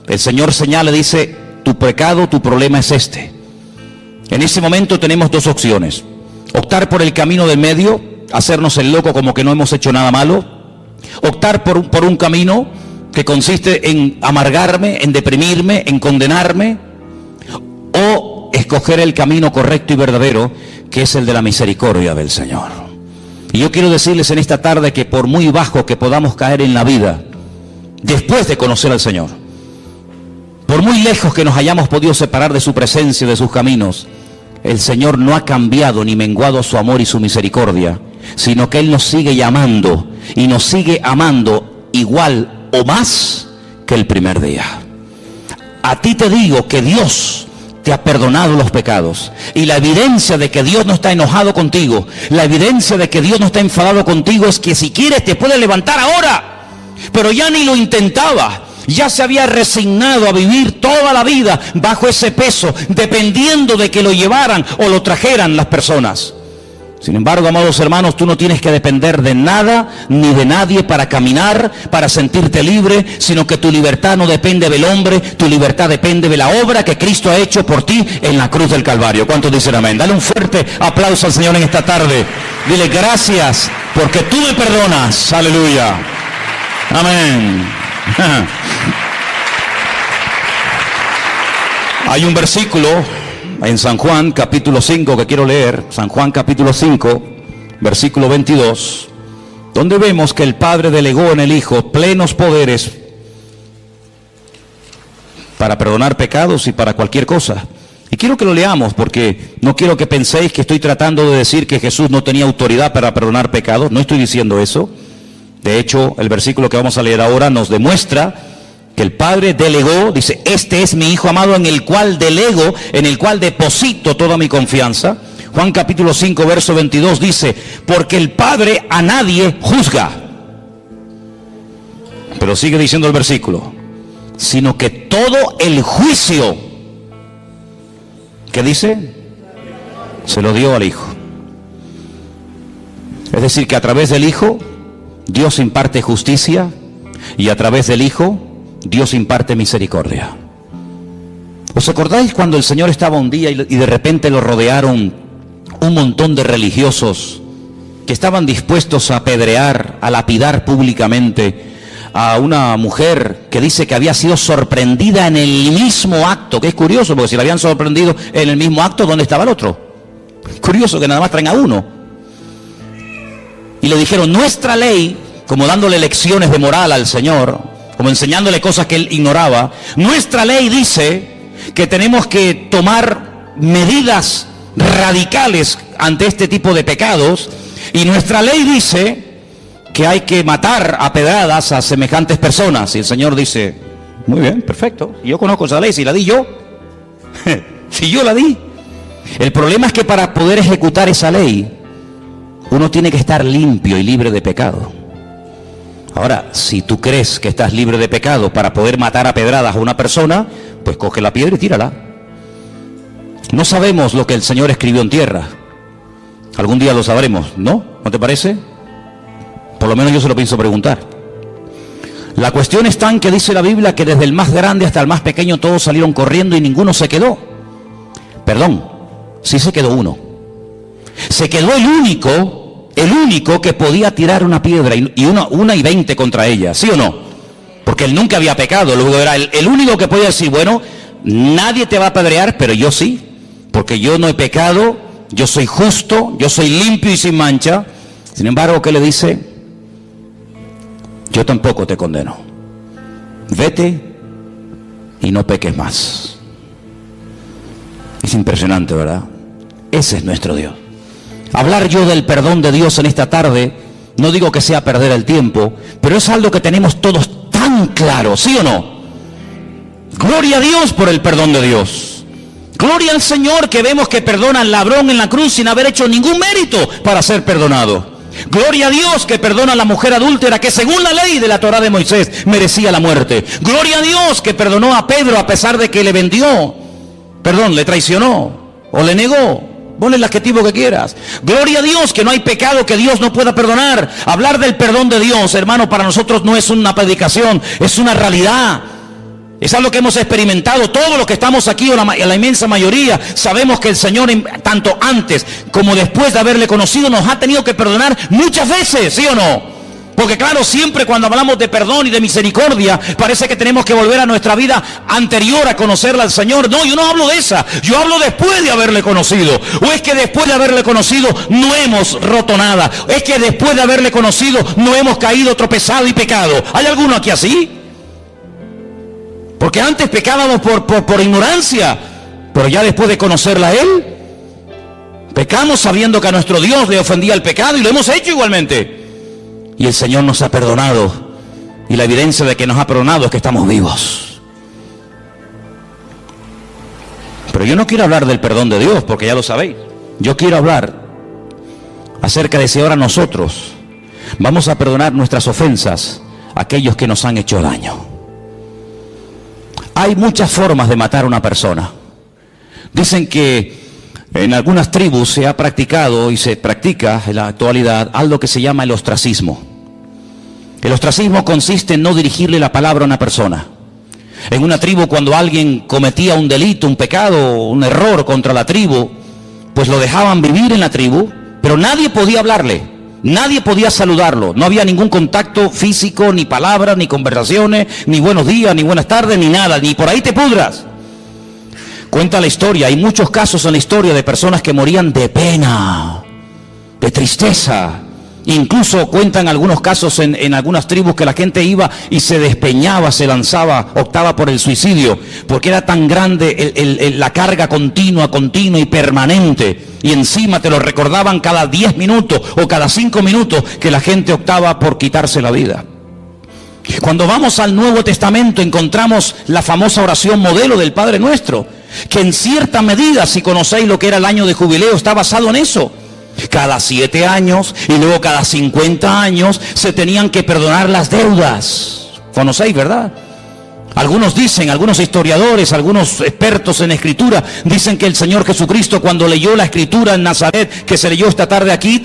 el Señor señala, dice, tu pecado, tu problema es este. En ese momento tenemos dos opciones: optar por el camino del medio, hacernos el loco como que no hemos hecho nada malo; optar por un camino que consiste en amargarme, en deprimirme, en condenarme; o escoger el camino correcto y verdadero, que es el de la misericordia del Señor. Y yo quiero decirles en esta tarde que por muy bajo que podamos caer en la vida, después de conocer al Señor, por muy lejos que nos hayamos podido separar de su presencia, de sus caminos, el Señor no ha cambiado ni menguado su amor y su misericordia, sino que Él nos sigue llamando y nos sigue amando igual o más que el primer día. A ti te digo que Dios te ha perdonado los pecados, y la evidencia de que Dios no está enojado contigo, la evidencia de que Dios no está enfadado contigo, es que si quieres te puede levantar ahora. Pero ya ni lo intentaba, ya se había resignado a vivir toda la vida bajo ese peso, dependiendo de que lo llevaran o lo trajeran las personas. Sin embargo, amados hermanos, tú no tienes que depender de nada ni de nadie para caminar, para sentirte libre, sino que tu libertad no depende del hombre, tu libertad depende de la obra que Cristo ha hecho por ti en la cruz del Calvario. ¿Cuántos dicen amén? Dale un fuerte aplauso al Señor en esta tarde. Dile gracias porque tú me perdonas. Aleluya. Amén. Hay un versículo en San Juan capítulo 5 que quiero leer, San Juan capítulo 5, versículo 22, donde vemos que el Padre delegó en el Hijo plenos poderes para perdonar pecados y para cualquier cosa. Y quiero que lo leamos porque no quiero que penséis que estoy tratando de decir que Jesús no tenía autoridad para perdonar pecados, no estoy diciendo eso. De hecho, el versículo que vamos a leer ahora nos demuestra que el Padre delegó, dice, este es mi Hijo amado en el cual delego, en el cual deposito toda mi confianza. Juan capítulo 5, verso 22 dice, porque el Padre a nadie juzga. Pero sigue diciendo el versículo, sino que todo el juicio, ¿qué dice? Se lo dio al Hijo. Es decir, que a través del Hijo, Dios imparte justicia y a través del Hijo, Dios imparte misericordia. ¿Os acordáis cuando el Señor estaba un día y de repente lo rodearon un montón de religiosos que estaban dispuestos a apedrear, a lapidar públicamente a una mujer que dice que había sido sorprendida en el mismo acto? Que es curioso, porque si la habían sorprendido en el mismo acto, ¿dónde estaba el otro? Curioso que nada más traen a uno. Y le dijeron, nuestra ley, como dándole lecciones de moral al Señor, como enseñándole cosas que él ignoraba, nuestra ley dice que tenemos que tomar medidas radicales ante este tipo de pecados, y nuestra ley dice que hay que matar a pedradas a semejantes personas. Y el Señor dice, muy bien, perfecto, yo conozco esa ley, si la di yo, si yo la di. El problema es que para poder ejecutar esa ley, uno tiene que estar limpio y libre de pecado. Ahora, si tú crees que estás libre de pecado para poder matar a pedradas a una persona, pues coge la piedra y tírala. No sabemos lo que el Señor escribió en tierra. Algún día lo sabremos, ¿no? ¿No te parece? Por lo menos yo se lo pienso preguntar. La cuestión está en que dice la Biblia que desde el más grande hasta el más pequeño todos salieron corriendo y ninguno se quedó. Perdón, sí se quedó uno. Se quedó el único que podía tirar una piedra y una y 20 contra ella, ¿sí o no? Porque él nunca había pecado, luego era el único que podía decir, bueno, nadie te va a apedrear, pero yo sí, porque yo no he pecado, yo soy justo, yo soy limpio y sin mancha. Sin embargo, ¿qué le dice? Yo tampoco te condeno. Vete y no peques más. Es impresionante, ¿verdad? Ese es nuestro Dios. Hablar yo del perdón de Dios en esta tarde, no digo que sea perder el tiempo, pero es algo que tenemos todos tan claro, ¿sí o no? Gloria a Dios por el perdón de Dios. Gloria al Señor que vemos que perdona al ladrón en la cruz sin haber hecho ningún mérito para ser perdonado. Gloria a Dios que perdona a la mujer adúltera que según la ley de la Torá de Moisés merecía la muerte. Gloria a Dios que perdonó a Pedro a pesar de que le traicionó o le negó. Ponle el adjetivo que quieras. Gloria a Dios que no hay pecado que Dios no pueda perdonar. Hablar del perdón de Dios, hermano, para nosotros no es una predicación, es una realidad. Es algo que hemos experimentado. Todos los que estamos aquí, o la inmensa mayoría, sabemos que el Señor, tanto antes como después de haberle conocido, nos ha tenido que perdonar muchas veces, ¿sí o no? Porque claro, siempre cuando hablamos de perdón y de misericordia, parece que tenemos que volver a nuestra vida anterior a conocerla al Señor. No, yo no hablo de esa, yo hablo después de haberle conocido. O es que después de haberle conocido no hemos roto nada. Es que después de haberle conocido no hemos caído, tropezado y pecado. ¿Hay alguno aquí así? Porque antes pecábamos por ignorancia, pero ya después de conocerla a Él, pecamos sabiendo que a nuestro Dios le ofendía el pecado y lo hemos hecho igualmente. Y el Señor nos ha perdonado. Y la evidencia de que nos ha perdonado es que estamos vivos. Pero yo no quiero hablar del perdón de Dios, porque ya lo sabéis. Yo quiero hablar acerca de si ahora nosotros vamos a perdonar nuestras ofensas a aquellos que nos han hecho daño. Hay muchas formas de matar a una persona. Dicen que En algunas tribus se ha practicado y se practica en la actualidad algo que se llama el ostracismo. El ostracismo consiste en no dirigirle la palabra a una persona. En una tribu, cuando alguien cometía un delito, un pecado, un error contra la tribu, pues lo dejaban vivir en la tribu, pero nadie podía hablarle, nadie podía saludarlo, no había ningún contacto físico, ni palabras, ni conversaciones, ni buenos días, ni buenas tardes, ni nada, ni por ahí te pudras. Cuenta la historia, hay muchos casos en la historia de personas que morían de pena, de tristeza. Incluso cuentan algunos casos en algunas tribus que la gente iba y se despeñaba, se lanzaba, optaba por el suicidio, porque era tan grande la carga continua y permanente, y encima te lo recordaban cada 10 minutos o cada 5 minutos que la gente optaba por quitarse la vida. Cuando vamos al Nuevo Testamento encontramos la famosa oración modelo del Padre Nuestro, que en cierta medida, si conocéis lo que era el año de jubileo, está basado en eso. Cada 7 años y luego cada 50 años se tenían que perdonar las deudas. ¿Conocéis, verdad? Algunos dicen, algunos historiadores, algunos expertos en escritura, dicen que el Señor Jesucristo, cuando leyó la escritura en Nazaret, que se leyó esta tarde aquí,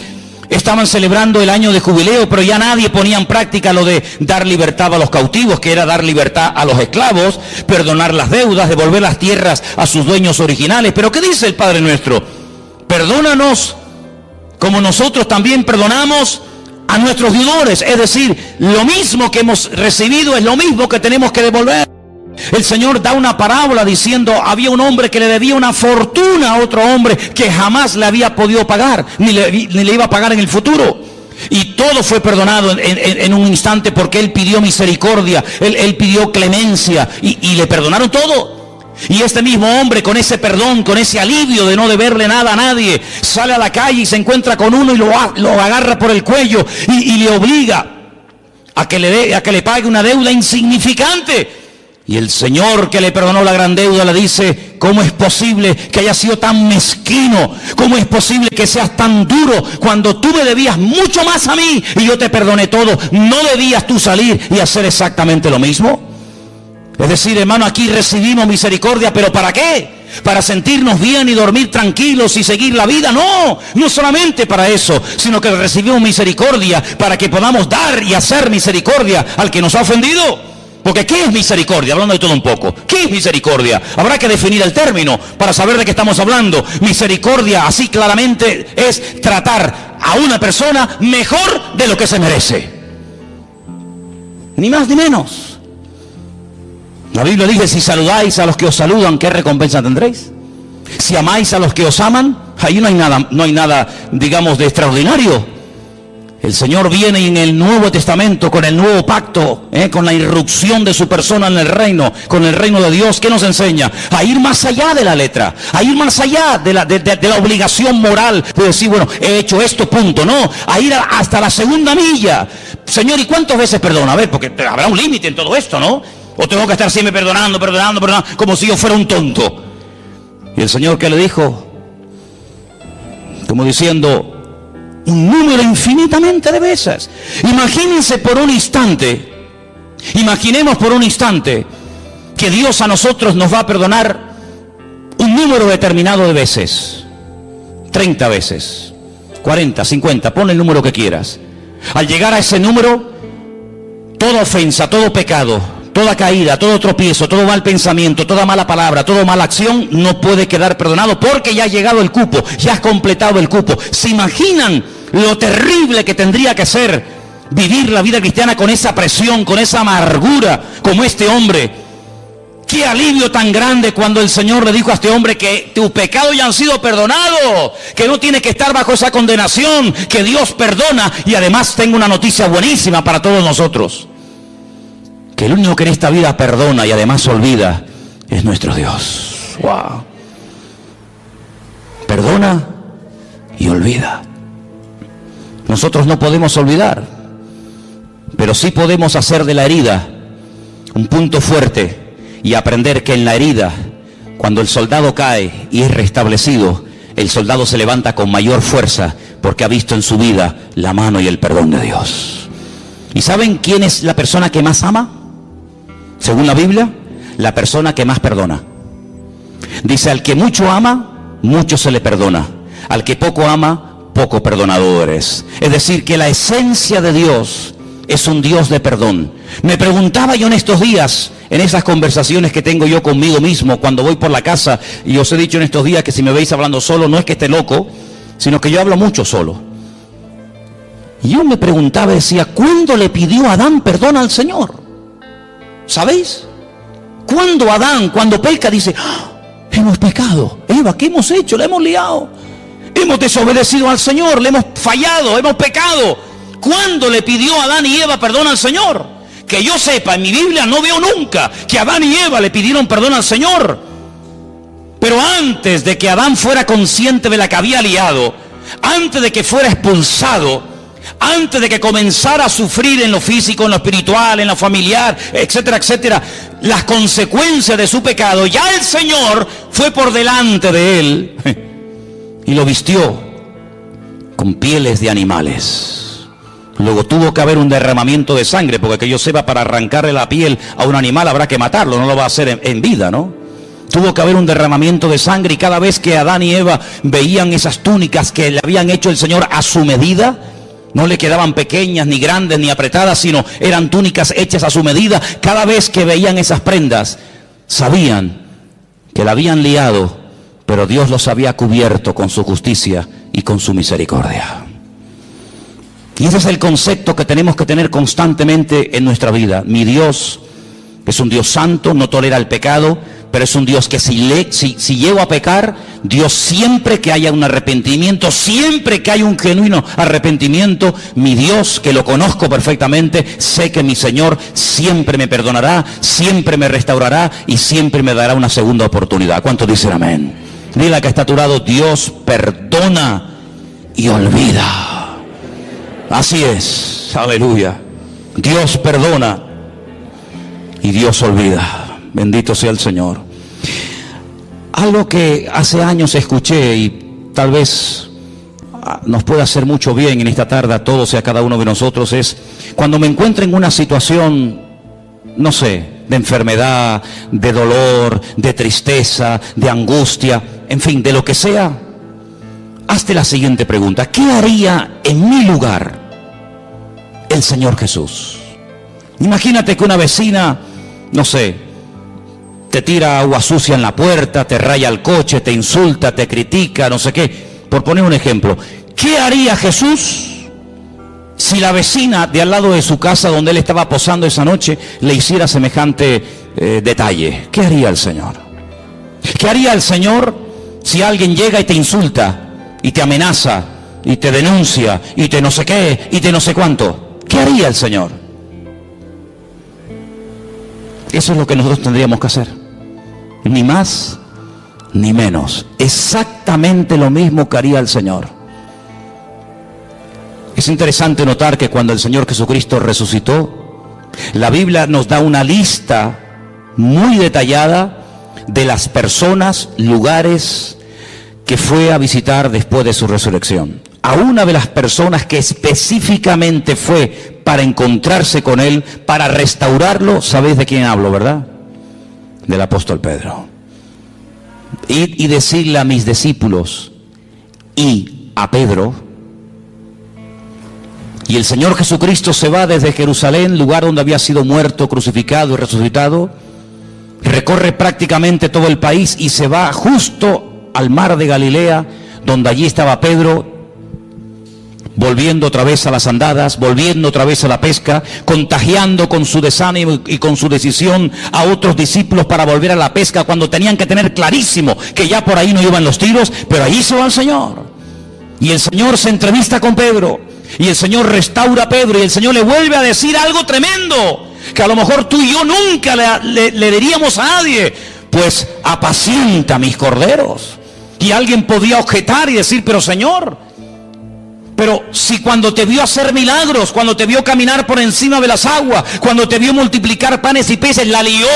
estaban celebrando el año de jubileo, pero ya nadie ponía en práctica lo de dar libertad a los cautivos, que era dar libertad a los esclavos, perdonar las deudas, devolver las tierras a sus dueños originales. Pero ¿qué dice el Padre Nuestro? Perdónanos como nosotros también perdonamos a nuestros deudores. Es decir, lo mismo que hemos recibido es lo mismo que tenemos que devolver. El Señor da una parábola diciendo, había un hombre que le debía una fortuna a otro hombre que jamás le había podido pagar, ni le iba a pagar en el futuro. Y todo fue perdonado en un instante, porque él pidió misericordia, él pidió clemencia y le perdonaron todo. Y este mismo hombre, con ese perdón, con ese alivio de no deberle nada a nadie, sale a la calle y se encuentra con uno y lo agarra por el cuello y le obliga a que le pague una deuda insignificante. Y el Señor, que le perdonó la gran deuda, le dice, ¿cómo es posible que hayas sido tan mezquino? ¿Cómo es posible que seas tan duro cuando tú me debías mucho más a mí y yo te perdoné todo? ¿No debías tú salir y hacer exactamente lo mismo? Es decir, hermano, aquí recibimos misericordia, ¿pero para qué? ¿Para sentirnos bien y dormir tranquilos y seguir la vida? No, no solamente para eso, sino que recibimos misericordia para que podamos dar y hacer misericordia al que nos ha ofendido. Porque ¿qué es misericordia? Hablando de todo un poco, ¿qué es misericordia? Habrá que definir el término para saber de qué estamos hablando. Misericordia, así claramente, es tratar a una persona mejor de lo que se merece. Ni más ni menos. La Biblia dice, si saludáis a los que os saludan, ¿qué recompensa tendréis? Si amáis a los que os aman, ahí no hay nada, digamos, de extraordinario. El Señor viene en el Nuevo Testamento, con el nuevo pacto, con la irrupción de su persona en el reino, con el reino de Dios. ¿Qué nos enseña? A ir más allá de la letra, a ir más allá de la obligación moral de decir, bueno, he hecho esto, punto. No, a ir hasta la segunda milla. Señor, ¿y cuántas veces perdona? A ver, porque habrá un límite en todo esto, ¿no? O tengo que estar siempre perdonando, como si yo fuera un tonto. Y el Señor, ¿qué le dijo? Como diciendo, un número infinitamente de veces. Imaginemos por un instante que Dios a nosotros nos va a perdonar un número determinado de veces. 30 veces, 40, 50, pon el número que quieras. Al llegar a ese número, toda ofensa, todo pecado, toda caída, todo tropiezo, todo mal pensamiento, toda mala palabra, toda mala acción no puede quedar perdonado, porque ya has llegado el cupo, ya has completado el cupo. ¿Se imaginan lo terrible que tendría que ser vivir la vida cristiana con esa presión, con esa amargura, como este hombre? Qué alivio tan grande cuando el Señor le dijo a este hombre que tus pecados ya han sido perdonados, que no tiene que estar bajo esa condenación, que Dios perdona. Y además tengo una noticia buenísima para todos nosotros, que el único que en esta vida perdona y además olvida es nuestro Dios. Wow. Perdona y olvida. Nosotros no podemos olvidar, pero sí podemos hacer de la herida un punto fuerte y aprender que en la herida, cuando el soldado cae y es restablecido, el soldado se levanta con mayor fuerza porque ha visto en su vida la mano y el perdón de Dios. ¿Y saben quién es la persona que más ama? Según la Biblia, la persona que más perdona. Dice, al que mucho ama, mucho se le perdona. Al que poco ama, poco perdonador es. Es decir, que la esencia de Dios es un Dios de perdón. Me preguntaba yo en estos días, en esas conversaciones que tengo yo conmigo mismo cuando voy por la casa, y os he dicho en estos días que si me veis hablando solo, no es que esté loco, sino que yo hablo mucho solo. Y yo me preguntaba, decía, ¿cuándo le pidió Adán perdón al Señor? ¿Sabéis? Cuando Adán, cuando peca, dice, hemos pecado. Eva, ¿qué hemos hecho? La hemos liado. Hemos desobedecido al Señor, le hemos fallado, hemos pecado. ¿Cuándo le pidió Adán y Eva perdón al Señor? Que yo sepa, en mi Biblia no veo nunca que Adán y Eva le pidieron perdón al Señor. Pero antes de que Adán fuera consciente de la que había liado, antes de que fuera expulsado, antes de que comenzara a sufrir en lo físico, en lo espiritual, en lo familiar, etcétera, etcétera, las consecuencias de su pecado, ya el Señor fue por delante de él y lo vistió con pieles de animales. Luego tuvo que haber un derramamiento de sangre, porque que yo sepa, para arrancarle la piel a un animal habrá que matarlo, no lo va a hacer en vida, ¿no? Tuvo que haber un derramamiento de sangre, y cada vez que Adán y Eva veían esas túnicas que le habían hecho el Señor a su medida, no le quedaban pequeñas, ni grandes, ni apretadas, sino eran túnicas hechas a su medida. Cada vez que veían esas prendas, sabían que la habían liado, pero Dios los había cubierto con su justicia y con su misericordia. Y ese es el concepto que tenemos que tener constantemente en nuestra vida. Mi Dios es un Dios santo, no tolera el pecado, pero es un Dios que si llego a pecar, Dios, siempre que haya un arrepentimiento, siempre que haya un genuino arrepentimiento, mi Dios, que lo conozco perfectamente, sé que mi Señor siempre me perdonará, siempre me restaurará y siempre me dará una segunda oportunidad. ¿Cuántos dicen amén? Dile al que está a tu lado, Dios perdona y olvida. Así es, aleluya. Dios perdona y Dios olvida. Bendito sea el Señor. Algo que hace años escuché y tal vez nos pueda hacer mucho bien en esta tarde a todos y a cada uno de nosotros es, cuando me encuentro en una situación, no sé, de enfermedad, de dolor, de tristeza, de angustia, en fin, de lo que sea, hazte la siguiente pregunta: ¿qué haría en mi lugar el Señor Jesús? Imagínate que una vecina, no sé, te tira agua sucia en la puerta, te raya el coche, te insulta, te critica, no sé qué. Por poner un ejemplo, ¿qué haría Jesús si la vecina de al lado de su casa, donde él estaba posando esa noche, le hiciera semejante detalle? ¿Qué haría el Señor? ¿Qué haría el Señor si alguien llega y te insulta, y te amenaza, y te denuncia, y te no sé qué, y te no sé cuánto? ¿Qué haría el Señor? Eso es lo que nosotros tendríamos que hacer. Ni más ni menos. Exactamente lo mismo que haría el Señor. Es interesante notar que cuando el Señor Jesucristo resucitó, la Biblia nos da una lista muy detallada de las personas, lugares que fue a visitar después de su resurrección. A una de las personas que específicamente fue para encontrarse con él, para restaurarlo, ¿sabéis de quién hablo, verdad? Del apóstol Pedro. Y decirle a mis discípulos y a Pedro, y el Señor Jesucristo se va desde Jerusalén, lugar donde había sido muerto, crucificado y resucitado, recorre prácticamente todo el país y se va justo al mar de Galilea, donde allí estaba Pedro, volviendo otra vez a las andadas, volviendo otra vez a la pesca, contagiando con su desánimo y con su decisión a otros discípulos para volver a la pesca, cuando tenían que tener clarísimo que ya por ahí no iban los tiros, pero allí se va el Señor. Y el Señor se entrevista con Pedro, y el Señor restaura a Pedro, y el Señor le vuelve a decir algo tremendo, que a lo mejor tú y yo nunca le diríamos a nadie: pues apacienta mis corderos. Y alguien podía objetar y decir: pero Señor, pero si cuando te vio hacer milagros, cuando te vio caminar por encima de las aguas, cuando te vio multiplicar panes y peces, la lió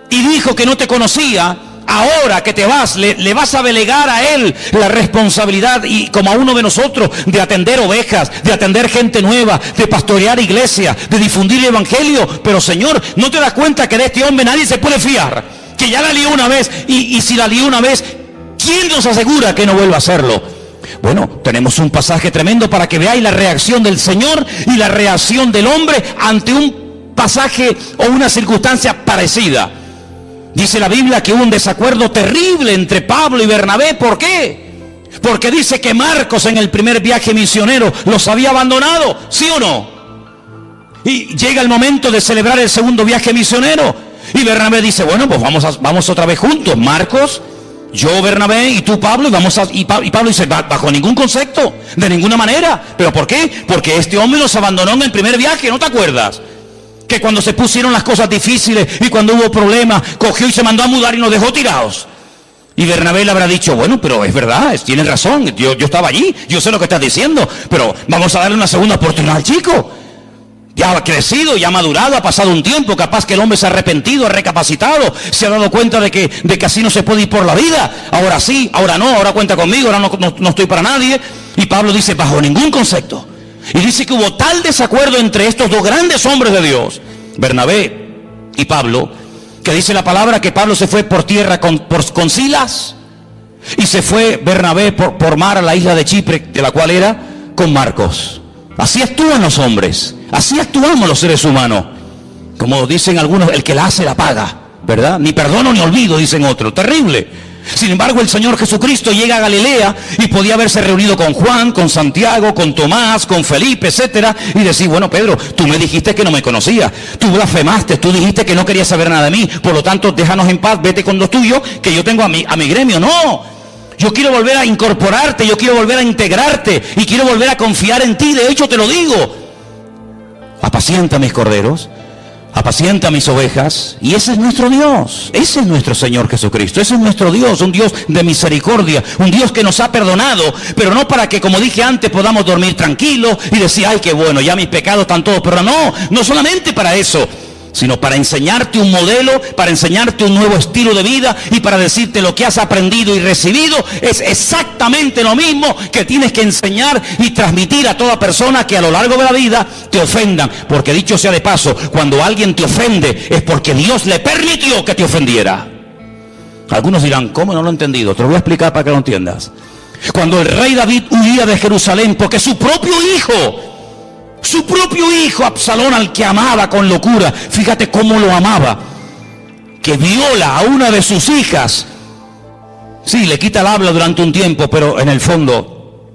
y dijo que no te conocía, ahora que te vas, le vas a delegar a él la responsabilidad, y como a uno de nosotros, de atender ovejas, de atender gente nueva, de pastorear iglesia, de difundir el evangelio. Pero Señor, ¿no te das cuenta que de este hombre nadie se puede fiar? Que ya la lió una vez, y si la lió una vez, ¿Quién nos asegura que no vuelva a hacerlo? Bueno, tenemos un pasaje tremendo para que veáis la reacción del Señor y la reacción del hombre ante un pasaje o una circunstancia parecida. Dice la Biblia que hubo un desacuerdo terrible entre Pablo y Bernabé. ¿Por qué? Porque dice que Marcos en el primer viaje misionero los había abandonado, ¿sí o no? Y llega el momento de celebrar el segundo viaje misionero y Bernabé dice, bueno, pues vamos otra vez juntos, Marcos, yo, Bernabé, y tú, Pablo, y Pablo dice, bajo ningún concepto, de ninguna manera. ¿Pero por qué? Porque este hombre nos abandonó en el primer viaje, ¿no te acuerdas? Que cuando se pusieron las cosas difíciles y cuando hubo problemas, cogió y se mandó a mudar y nos dejó tirados. Y Bernabé le habrá dicho, bueno, pero es verdad, tienes razón, yo estaba allí, yo sé lo que estás diciendo, pero vamos a darle una segunda oportunidad al chico. Ya ha crecido, ya ha madurado, ha pasado un tiempo, capaz que el hombre se ha arrepentido, ha recapacitado, se ha dado cuenta de que así no se puede ir por la vida. Ahora sí, ahora no, ahora cuenta conmigo, ahora no estoy para nadie. Y Pablo dice, bajo ningún concepto. Y dice que hubo tal desacuerdo entre estos dos grandes hombres de Dios, Bernabé y Pablo, que dice la palabra que Pablo se fue por tierra con Silas y se fue Bernabé por mar a la isla de Chipre, de la cual era, con Marcos. Así actúan los hombres, así actuamos los seres humanos. Como dicen algunos, el que la hace la paga, ¿verdad? Ni perdono ni olvido, dicen otros. Terrible. Sin embargo, el Señor Jesucristo llega a Galilea y podía haberse reunido con Juan, con Santiago, con Tomás, con Felipe, etcétera, y decir, bueno, Pedro, tú me dijiste que no me conocías, tú blasfemaste, tú dijiste que no querías saber nada de mí, por lo tanto, déjanos en paz, vete con los tuyos, que yo tengo a mi gremio. No. Yo quiero volver a incorporarte, yo quiero volver a integrarte y quiero volver a confiar en ti. De hecho, te lo digo. Apacienta mis corderos, apacienta mis ovejas. Y ese es nuestro Dios, ese es nuestro Señor Jesucristo, ese es nuestro Dios, un Dios de misericordia, un Dios que nos ha perdonado, pero no para que, como dije antes, podamos dormir tranquilos y decir, ay, qué bueno, ya mis pecados están todos, pero no solamente para eso, sino para enseñarte un modelo, para enseñarte un nuevo estilo de vida y para decirte lo que has aprendido y recibido es exactamente lo mismo que tienes que enseñar y transmitir a toda persona que a lo largo de la vida te ofendan. Porque dicho sea de paso, cuando alguien te ofende es porque Dios le permitió que te ofendiera. Algunos dirán, ¿cómo? No lo he entendido. Te lo voy a explicar para que lo entiendas. Cuando el rey David huía de Jerusalén porque su propio hijo Absalón, al que amaba con locura, fíjate cómo lo amaba, que viola a una de sus hijas. Sí, le quita el habla durante un tiempo, pero en el fondo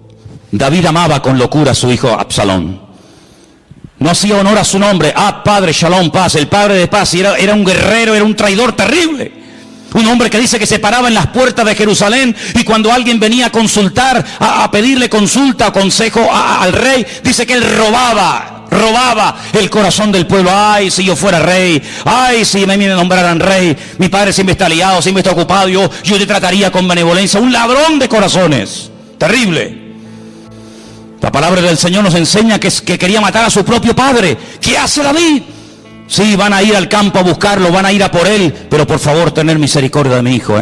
David amaba con locura a su hijo Absalón. No hacía honor a su nombre. Padre, Shalom, paz, el padre de paz. Y era un guerrero, era un traidor terrible. Un hombre que dice que se paraba en las puertas de Jerusalén y cuando alguien venía a consultar, a pedirle consulta o consejo al rey, dice que él robaba el corazón del pueblo. Ay, si yo fuera rey, ay, si me nombraran rey, mi padre siempre está liado, siempre está ocupado, yo te trataría con benevolencia. Un ladrón de corazones, terrible. La palabra del Señor nos enseña que quería matar a su propio padre. ¿Qué hace David? Sí, van a ir al campo a buscarlo, van a ir a por él, pero por favor, tener misericordia de mi hijo,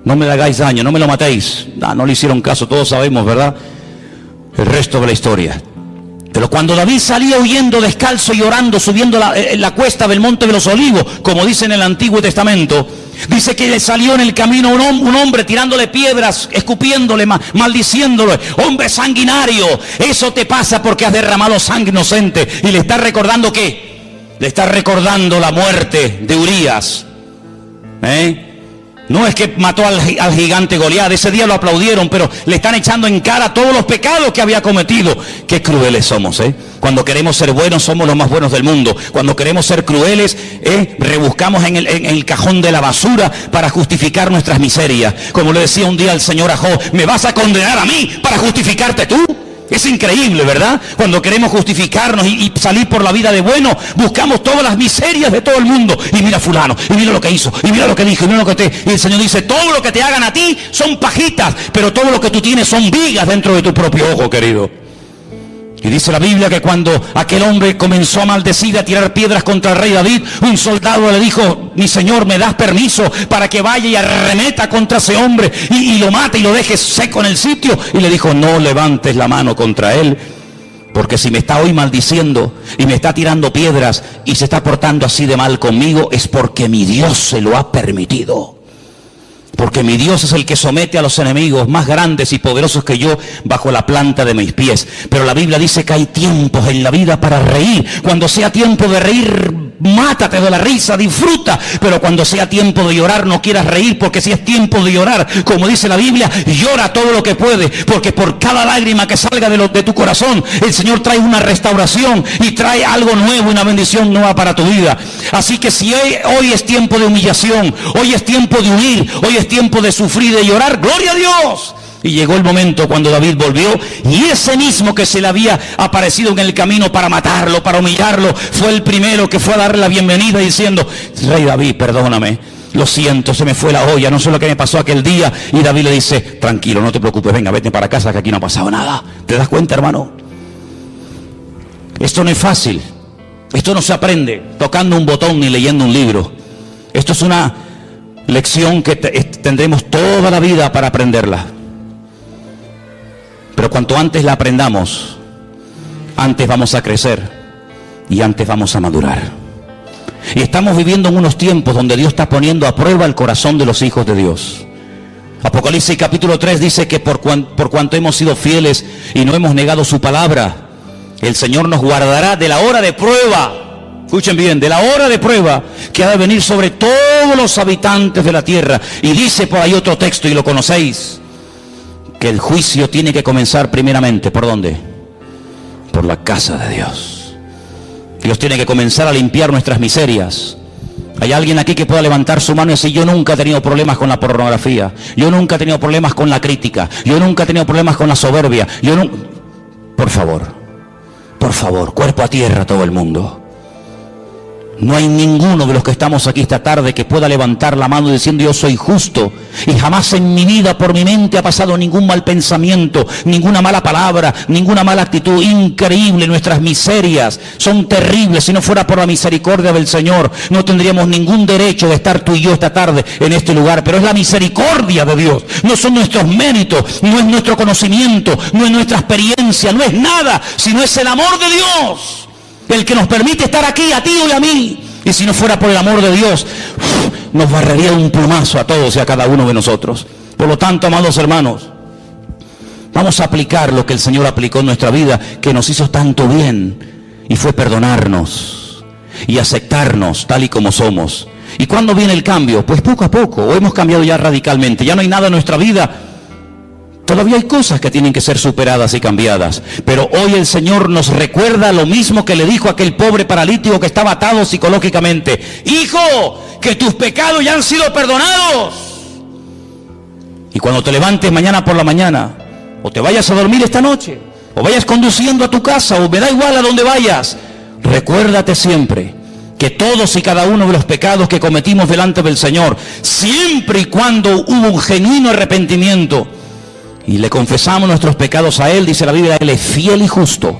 No me le hagáis daño, no me lo matéis. No le hicieron caso, todos sabemos, ¿verdad? El resto de la historia. Pero cuando David salía huyendo descalzo y orando, subiendo la cuesta del Monte de los Olivos, como dice en el Antiguo Testamento, dice que le salió en el camino un hombre tirándole piedras, escupiéndole, maldiciéndole. Hombre sanguinario, eso te pasa porque has derramado sangre inocente. Y le está recordando ¿qué? Le está recordando la muerte de Urías. No es que mató al gigante Goliat, ese día lo aplaudieron, pero le están echando en cara todos los pecados que había cometido. Qué crueles somos, Cuando queremos ser buenos, somos los más buenos del mundo. Cuando queremos ser crueles, rebuscamos en el cajón de la basura para justificar nuestras miserias. Como le decía un día el Señor a Job, ¿me vas a condenar a mí para justificarte tú? Es increíble, ¿verdad? Cuando queremos justificarnos y salir por la vida de bueno, buscamos todas las miserias de todo el mundo. Y mira fulano, y mira lo que hizo, y mira lo que dijo, y mira lo que y el Señor dice, todo lo que te hagan a ti son pajitas, pero todo lo que tú tienes son vigas dentro de tu propio ojo, querido. Y dice la Biblia que cuando aquel hombre comenzó a maldecir, a tirar piedras contra el rey David, un soldado le dijo, mi señor, ¿me das permiso para que vaya y arremeta contra ese hombre y lo mate y lo deje seco en el sitio? Y le dijo, no levantes la mano contra él, porque si me está hoy maldiciendo y me está tirando piedras y se está portando así de mal conmigo, es porque mi Dios se lo ha permitido. Porque mi Dios es el que somete a los enemigos más grandes y poderosos que yo bajo la planta de mis pies. Pero la Biblia dice que hay tiempos en la vida para reír. Cuando sea tiempo de reír, mátate de la risa, disfruta. Pero cuando sea tiempo de llorar, no quieras reír, porque si es tiempo de llorar, como dice la Biblia, llora todo lo que puede, porque por cada lágrima que salga de tu corazón, el Señor trae una restauración y trae algo nuevo, una bendición nueva para tu vida. Así que si hoy es tiempo de humillación, hoy es tiempo de huir, hoy es tiempo de sufrir y de llorar, ¡gloria a Dios! Y llegó el momento cuando David volvió, y ese mismo que se le había aparecido en el camino para matarlo, para humillarlo, fue el primero que fue a darle la bienvenida diciendo: Rey David, perdóname, lo siento, se me fue la olla, no sé lo que me pasó aquel día. Y David le dice: tranquilo, no te preocupes, venga, vete para casa, que aquí no ha pasado nada. ¿Te das cuenta, hermano? Esto no es fácil, esto no se aprende tocando un botón ni leyendo un libro. Esto es una lección que tendremos toda la vida para aprenderla. Pero cuanto antes la aprendamos, antes vamos a crecer y antes vamos a madurar. Y estamos viviendo en unos tiempos donde Dios está poniendo a prueba el corazón de los hijos de Dios. Apocalipsis capítulo 3 dice que por cuanto hemos sido fieles y no hemos negado su palabra, el Señor nos guardará de la hora de prueba. Escuchen bien, de la hora de prueba que ha de venir sobre todos los habitantes de la tierra. Y dice por ahí otro texto, y lo conocéis, que el juicio tiene que comenzar primeramente, ¿por dónde? Por la casa de Dios. Dios tiene que comenzar a limpiar nuestras miserias. ¿Hay alguien aquí que pueda levantar su mano y decir: yo nunca he tenido problemas con la pornografía, yo nunca he tenido problemas con la crítica, yo nunca he tenido problemas con la soberbia, Por favor, cuerpo a tierra todo el mundo. No hay ninguno de los que estamos aquí esta tarde que pueda levantar la mano diciendo: yo soy justo y jamás en mi vida por mi mente ha pasado ningún mal pensamiento, ninguna mala palabra, ninguna mala actitud. Increíble, nuestras miserias son terribles. Si no fuera por la misericordia del Señor, no tendríamos ningún derecho de estar tú y yo esta tarde en este lugar. Pero es la misericordia de Dios, no son nuestros méritos, no es nuestro conocimiento, no es nuestra experiencia, no es nada, sino es el amor de Dios el que nos permite estar aquí, a ti y a mí. Y si no fuera por el amor de Dios, nos barrería un plumazo a todos y a cada uno de nosotros. Por lo tanto, amados hermanos, vamos a aplicar lo que el Señor aplicó en nuestra vida, que nos hizo tanto bien, y fue perdonarnos y aceptarnos tal y como somos. ¿Y cuándo viene el cambio? Pues poco a poco, o hemos cambiado ya radicalmente, ya no hay nada en nuestra vida. Todavía hay cosas que tienen que ser superadas y cambiadas, pero hoy el Señor nos recuerda lo mismo que le dijo a aquel pobre paralítico que estaba atado psicológicamente: hijo, que tus pecados ya han sido perdonados. Y cuando te levantes mañana por la mañana, o te vayas a dormir esta noche, o vayas conduciendo a tu casa, o me da igual a dónde vayas, recuérdate siempre que todos y cada uno de los pecados que cometimos delante del Señor, siempre y cuando hubo un genuino arrepentimiento y le confesamos nuestros pecados a Él, dice la Biblia, Él es fiel y justo.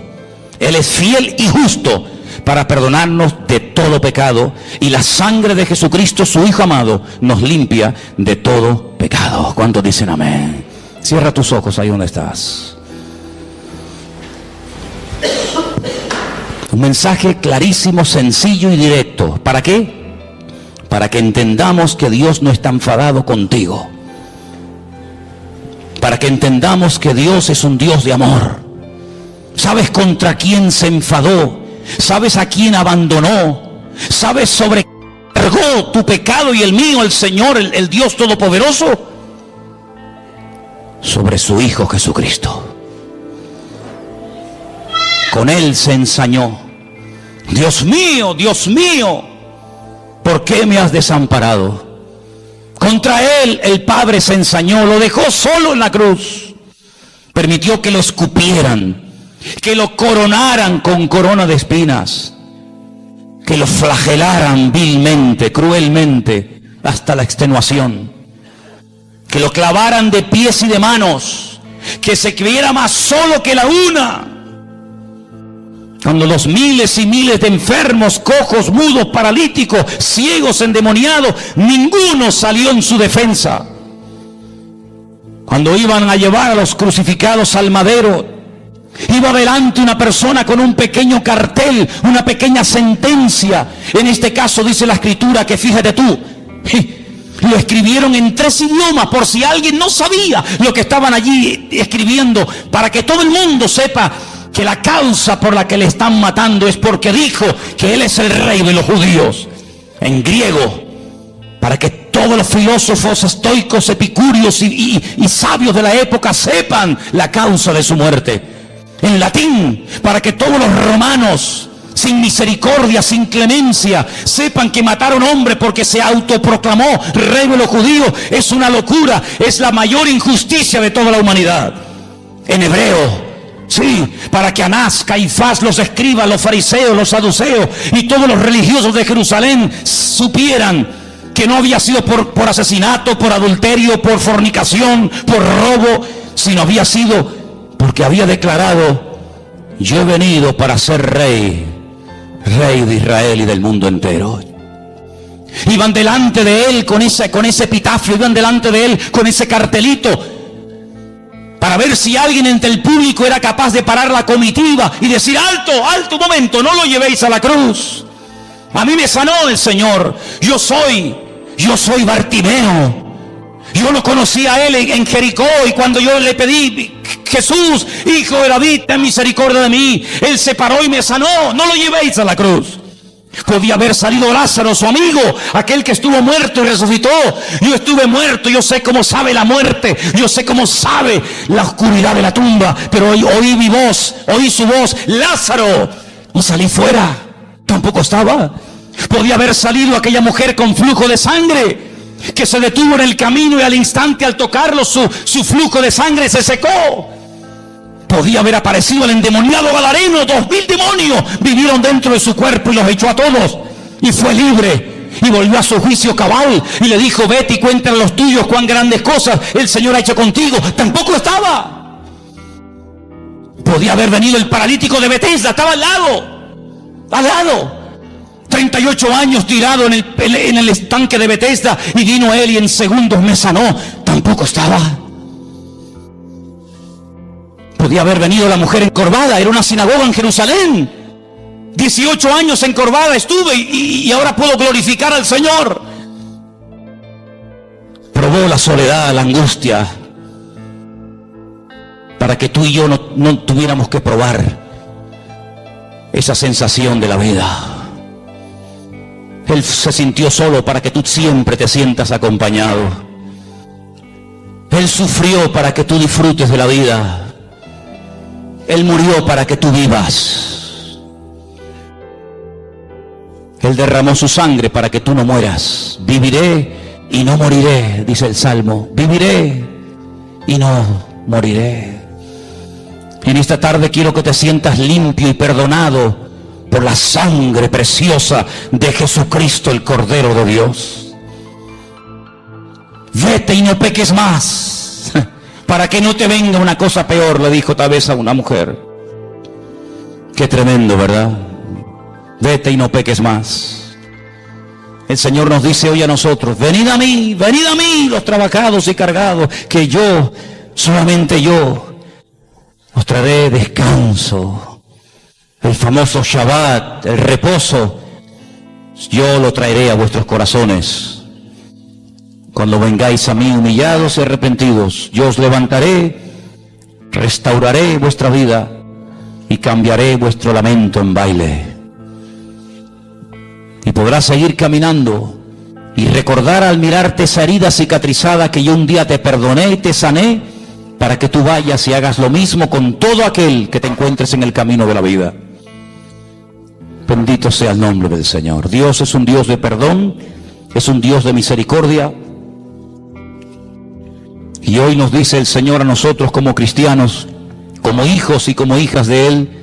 Él es fiel y justo para perdonarnos de todo pecado. Y la sangre de Jesucristo, su Hijo amado, nos limpia de todo pecado. ¿Cuántos dicen amén? Cierra tus ojos ahí donde estás. Un mensaje clarísimo, sencillo y directo. ¿Para qué? Para que entendamos que Dios no está enfadado contigo. Para que entendamos que Dios es un Dios de amor. ¿Sabes contra quién se enfadó? ¿Sabes a quién abandonó? ¿Sabes sobre quién cargó tu pecado y el mío, el Señor, el Dios Todopoderoso? Sobre su Hijo Jesucristo. Con Él se ensañó. Dios mío, ¿por qué me has desamparado? Contra Él el Padre se ensañó, lo dejó solo en la cruz. Permitió que lo escupieran, que lo coronaran con corona de espinas, que lo flagelaran vilmente, cruelmente, hasta la extenuación, que lo clavaran de pies y de manos, que se creyera más solo que la una. Cuando los miles y miles de enfermos, cojos, mudos, paralíticos, ciegos, endemoniados, ninguno salió en su defensa. Cuando iban a llevar a los crucificados al madero, iba adelante una persona con un pequeño cartel, una pequeña sentencia. En este caso dice la Escritura que, fíjate tú, Lo escribieron en 3 idiomas, por si alguien no sabía lo que estaban allí escribiendo, para que todo el mundo sepa que la causa por la que le están matando es porque dijo que él es el rey de los judíos. En griego, para que todos los filósofos estoicos, epicúreos y sabios de la época sepan la causa de su muerte. En latín, para que todos los romanos, sin misericordia, sin clemencia, sepan que matar a un hombre porque se autoproclamó rey de los judíos es una locura, es la mayor injusticia de toda la humanidad. En hebreo, sí, para que Anás, Caifás, los escribas, los fariseos, los saduceos y todos los religiosos de Jerusalén supieran que no había sido por asesinato, por adulterio, por fornicación, por robo, sino había sido porque había declarado: yo he venido para ser rey de Israel y del mundo entero. Iban delante de él con ese epitafio, iban delante de él con ese cartelito, para ver si alguien entre el público era capaz de parar la comitiva y decir: alto, alto, un momento, no lo llevéis a la cruz. A mí me sanó el Señor. Yo soy Bartimeo. Yo lo conocí a él en Jericó, y cuando yo le pedí: Jesús, hijo de David, ten misericordia de mí, él se paró y me sanó. No lo llevéis a la cruz. Podía haber salido Lázaro, su amigo, aquel que estuvo muerto y resucitó. Yo estuve muerto, yo sé cómo sabe la muerte, yo sé cómo sabe la oscuridad de la tumba, pero oí mi voz, oí su voz: Lázaro, y salí fuera. Tampoco estaba. Podía haber salido aquella mujer con flujo de sangre, que se detuvo en el camino y al instante, al tocarlo, su flujo de sangre se secó. Podía haber aparecido el endemoniado gadareno. 2000 demonios vinieron dentro de su cuerpo y los echó a todos, y fue libre y volvió a su juicio cabal, y le dijo: vete y cuéntale a los tuyos cuán grandes cosas el Señor ha hecho contigo. Tampoco estaba. Podía haber venido el paralítico de Betesda, estaba al lado, 38 años tirado en el estanque de Betesda, y vino él y en segundos me sanó. Tampoco estaba. Podía haber venido la mujer encorvada, era una sinagoga en Jerusalén. 18 años encorvada estuve, y ahora puedo glorificar al Señor. Probó la soledad, la angustia, para que tú y yo no tuviéramos que probar esa sensación de la vida. Él se sintió solo para que tú siempre te sientas acompañado. Él sufrió para que tú disfrutes de la vida. Él murió para que tú vivas. Él derramó su sangre para que tú no mueras. Viviré y no moriré, dice el Salmo. Viviré y no moriré. Y en esta tarde quiero que te sientas limpio y perdonado por la sangre preciosa de Jesucristo, el Cordero de Dios. Vete y no peques más, para que no te venga una cosa peor, le dijo tal vez a una mujer. Qué tremendo, ¿verdad? Vete y no peques más. El Señor nos dice hoy a nosotros: venid a mí, los trabajados y cargados, que yo, solamente yo, os traeré descanso. El famoso Shabbat, el reposo, yo lo traeré a vuestros corazones. Cuando vengáis a mí humillados y arrepentidos, yo os levantaré, restauraré vuestra vida y cambiaré vuestro lamento en baile. Y podrás seguir caminando y recordar al mirarte esa herida cicatrizada que yo un día te perdoné y te sané, para que tú vayas y hagas lo mismo con todo aquel que te encuentres en el camino de la vida. Bendito sea el nombre del Señor. Dios es un Dios de perdón, es un Dios de misericordia. Y hoy nos dice el Señor a nosotros como cristianos, como hijos y como hijas de Él: